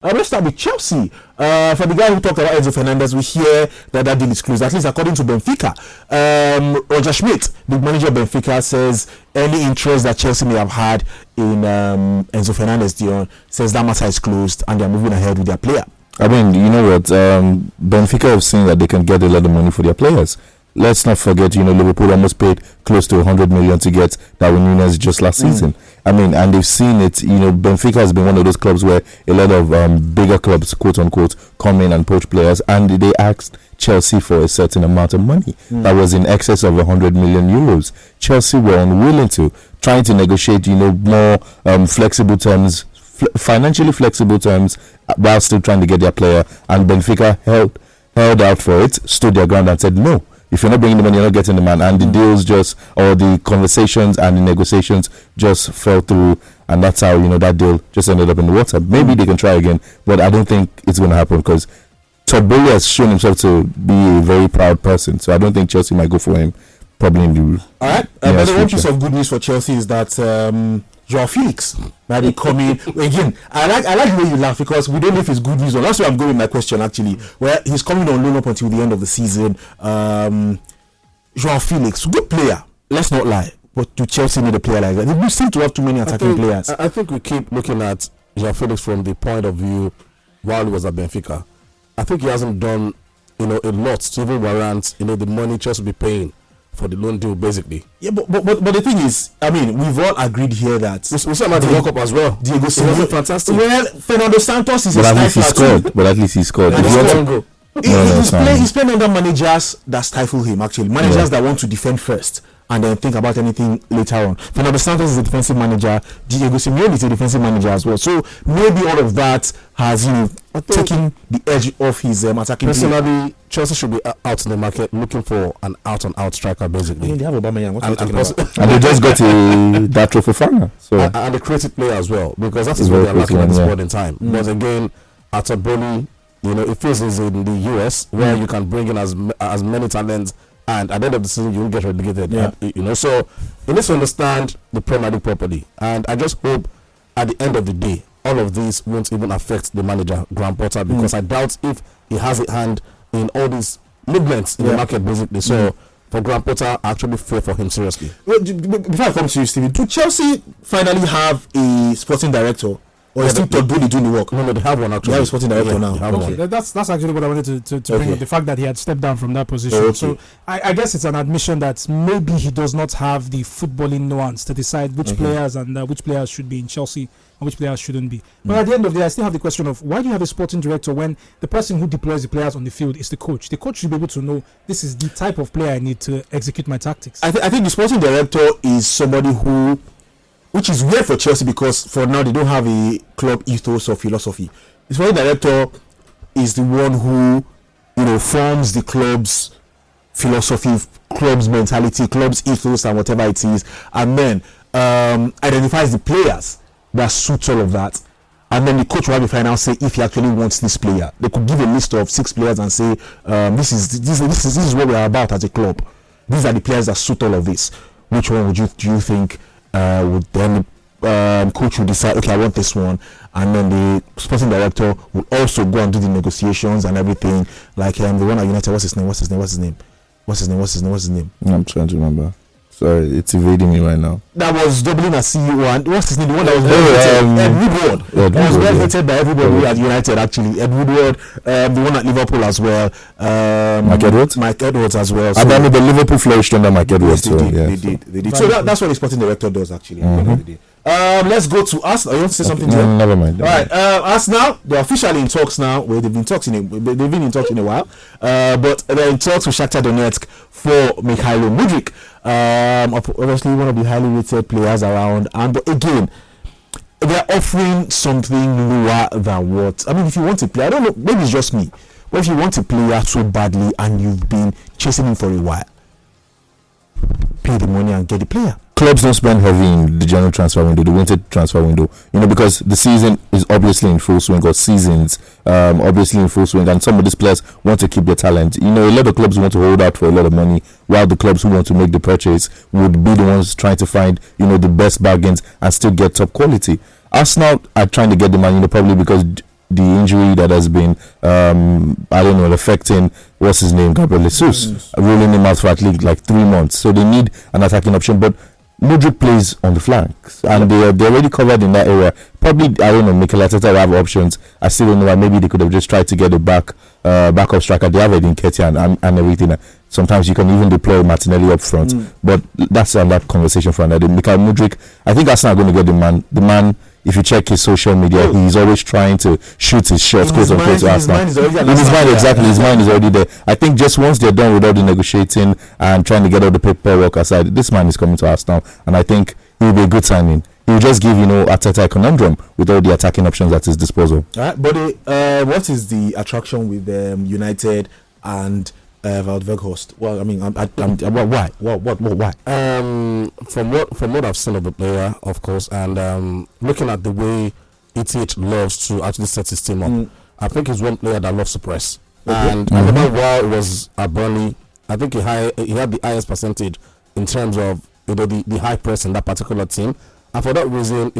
Let's start with Chelsea. For the guy who talked about 𝐿𝐨𝐧𝐬 Fernandes, we hear that deal is closed, at least according to Benfica. Roger Schmidt, the manager of Benfica, says any interest that Chelsea may have had in 𝐿𝐨𝐧𝐬 Fernandes, Dion, says that matter is closed and they're moving ahead with their player. I mean, you know what? Benfica have seen that they can get a lot of money for their players. Let's not forget, Liverpool almost paid close to 100 million to get Darwin Núñez just last season. I mean, and they've seen it. Benfica has been one of those clubs where a lot of bigger clubs, quote unquote, come in and poach players, and they asked Chelsea for a certain amount of money that was in excess of 100 million euros. Chelsea were unwilling to, trying to negotiate, more flexible terms, financially flexible terms, while still trying to get their player. And Benfica held out for it, stood their ground, and said no. If you're not bringing the money, you're not getting the man. And the deals the conversations and the negotiations just fell through. And that's how, that deal just ended up in the water. Maybe they can try again, but I don't think it's going to happen because Todd Bowley has shown himself to be a very proud person. So I don't think Chelsea might go for him probably in the... All right. But the one piece of good news for Chelsea is that Joao Felix might be coming. Again, I like the way you laugh because we don't know if it's good news or that's where I'm going with my question actually. Where he's coming on loan up until the end of the season. Joao Felix, good player. Let's not lie. But do Chelsea need a player like that? They seem to have too many attacking players. I think we keep looking at Joao Felix from the point of view while he was at Benfica. I think he hasn't done a lot to even warrant the money Chelsea will be paying for the loan deal, basically. Yeah, but the thing is, I mean, we've all agreed here that we saw him at the World Cup as well. Diego Simeone, fantastic. Well, Fernando Santos is but at least he scored. But at least he scored. He's playing under managers that stifle him. Actually, managers that want to defend first and then think about anything later on. Fernando Santos is a defensive manager. Diego Simeone is a defensive manager as well. So maybe all of that has taken the edge off his attacking. Personally, Chelsea should be out in the market looking for an out-and-out striker, basically. They have Aubameyang. And they just got that Fofana. So and a creative player as well, because that is what they're lacking at this point in time. But again, at Bowley, it feels is in the US where you can bring in as many talents. And at the end of the season, you will get relegated. So you need to understand the Premier League properly. And I just hope at the end of the day, all of these won't even affect the manager, Graham Potter, because I doubt if he has a hand in all these movements in the market, basically. So for Graham Potter, I actually fear for him seriously. Well, before I come to you, Stephen, do Chelsea finally have a sporting director? Or is still Todd Bowley doing the work? No, they have one actually. They have a sporting director now. Okay. That's actually what I wanted to bring up, the fact that he had stepped down from that position. Okay. So I guess it's an admission that maybe he does not have the footballing nuance to decide which players and which players should be in Chelsea and which players shouldn't be. But at the end of the day, I still have the question of why do you have a sporting director when the person who deploys the players on the field is the coach? The coach should be able to know this is the type of player I need to execute my tactics. I think the sporting director is somebody which is weird for Chelsea because for now they don't have a club ethos or philosophy. The sporting director is the one who forms the club's philosophy, club's mentality, club's ethos and whatever it is, and then identifies the players that suits all of that. And then the coach will have a final say if he actually wants this player. They could give a list of 6 players and say, this is what we are about as a club. These are the players that suit all of this. Which one do you think would then coach will decide, okay, I want this one, and then the sporting director will also go and do the negotiations and everything, like the one at United. What's his name? I'm trying to remember. Sorry, it's evading me right now. That was doubling as CEO, and what's his name? The one that was Ed Woodward. He was well hated by everybody at United, actually. Ed Woodward, the one at Liverpool as well. Mike Edwards as well. So I mean, the Liverpool flourished under Mike Edwards. They did. So that's what the sporting director does, actually. Let's go to Arsenal. You want to say something? Never mind. All right, Arsenal, they're officially in talks now. Well, they've been in talks in a while, but they're in talks with Shakhtar Donetsk for Mykhailo Mudryk. Obviously one of the highly rated players around, and but again, they're offering something lower than what. I mean, if you want a player, I don't know, maybe it's just me, but if you want a player so badly and you've been chasing him for a while, pay the money and get the player. Clubs don't spend heavy in the general transfer window, the winter transfer window, because the season is obviously in full swing, or seasons obviously in full swing, and some of these players want to keep their talent. A lot of clubs want to hold out for a lot of money, while the clubs who want to make the purchase would be the ones trying to find the best bargains and still get top quality. Arsenal are trying to get the man, probably because the injury that has been affecting what's his name, Gabriel Jesus, ruling him out for at least like 3 months. So they need an attacking option, but Mudryk plays on the flanks, and they're already covered in that area. Probably, Mikel Arteta will have options. I still don't know why. Maybe they could have just tried to get a backup striker. They have 𝐈𝐍𝐒 and everything. Sometimes you can even deploy Martinelli up front, but that's that conversation for another. Mikel Mudryk, I think Arsenal are going to get the man. The man, if you check his social media, he's always trying to shoot his shots, quote unquote, to Arsenal. In his mind, exactly. His mind is already there. I think just once they're done with all the negotiating and trying to get all the paperwork aside, this man is coming to Arsenal, and I think he will be a good signing. He will just give Arteta a conundrum with all the attacking options at his disposal. All right, but what is the attraction with United and Wout Weghorst? Well, I mean, why? Why? From what I've seen of the player, of course, and looking at the way ETH loves to actually set his team up, I think he's one player that loves to press. And I remember while it was at Burnley, I think he had the highest percentage in terms of the high press in that particular team. And for that reason,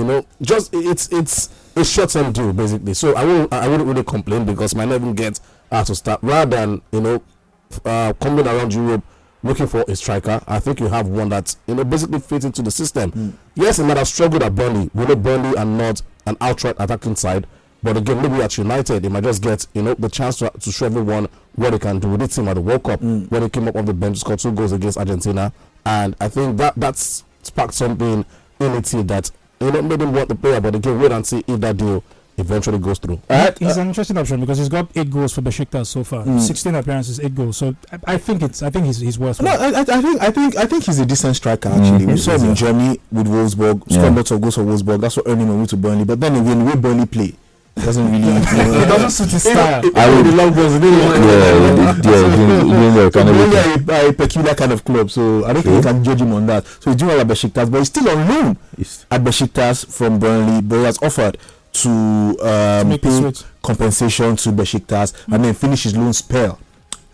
just it's a short-term deal basically. So I wouldn't really complain because might not even get to start rather than coming around Europe looking for a striker. I think you have one that basically fits into the system. Yes, he might have struggled at Burnley. We know Burnley are not an outright attacking side, but again, maybe at United, he might just get the chance to show everyone what he can do with the team at the World Cup when he came up off the bench, scored 2 goals against Argentina, and I think that's sparked something in the team that made him want the player. But again, wait and see if that deal eventually goes through. He's an interesting option because he's got 8 goals for Besiktas so far. 16 appearances, 8 goals. So I think he's worth. No, I think he's a decent striker actually. We saw him in Germany with Wolfsburg, scored lots of goals for Wolfsburg. That's what earned him a way to Burnley. But then again, when Burnley play, it doesn't really. It doesn't suit his style. I would love balls. Yeah, a peculiar kind of club. So I don't think you can judge him on that. So he's doing well at Besiktas, but he's still on loan at Besiktas from Burnley. But he has offered to pay compensation to Besiktas and then finish his loan spell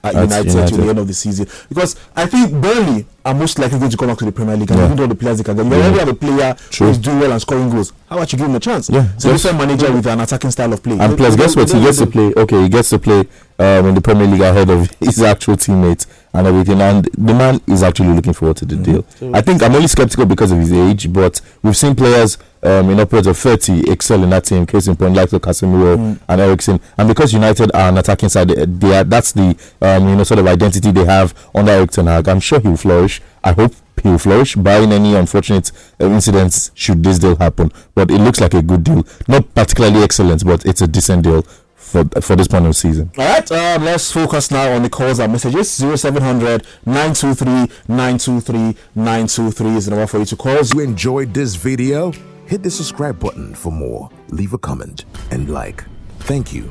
at United to the end of the season, because I think Burnley are most likely going to come back to the Premier League and even all the players they can get. You already have a player who is doing well and scoring goals. How about you give him a chance? So different manager with an attacking style of play. And plus, guess what? He gets to play. Okay, he gets to play in the Premier League ahead of his actual teammates and everything. And the man is actually looking forward to the deal. I think I'm only skeptical because of his age, but we've seen players in upwards of 30 excel in that team. Case in point, like Casemiro and Eriksen. And because United are an attacking side, that's the sort of identity they have under Erik ten Hag. I'm sure he will flourish. I hope he will flourish, barring any unfortunate incidents should this deal happen. But it looks like a good deal. Not particularly excellent, but it's a decent deal for this point of the season. All right, let's focus now on the calls and messages. 0700 923 923 923 is the number for you to call. If you enjoyed this video, hit the subscribe button for more. Leave a comment and like. Thank you.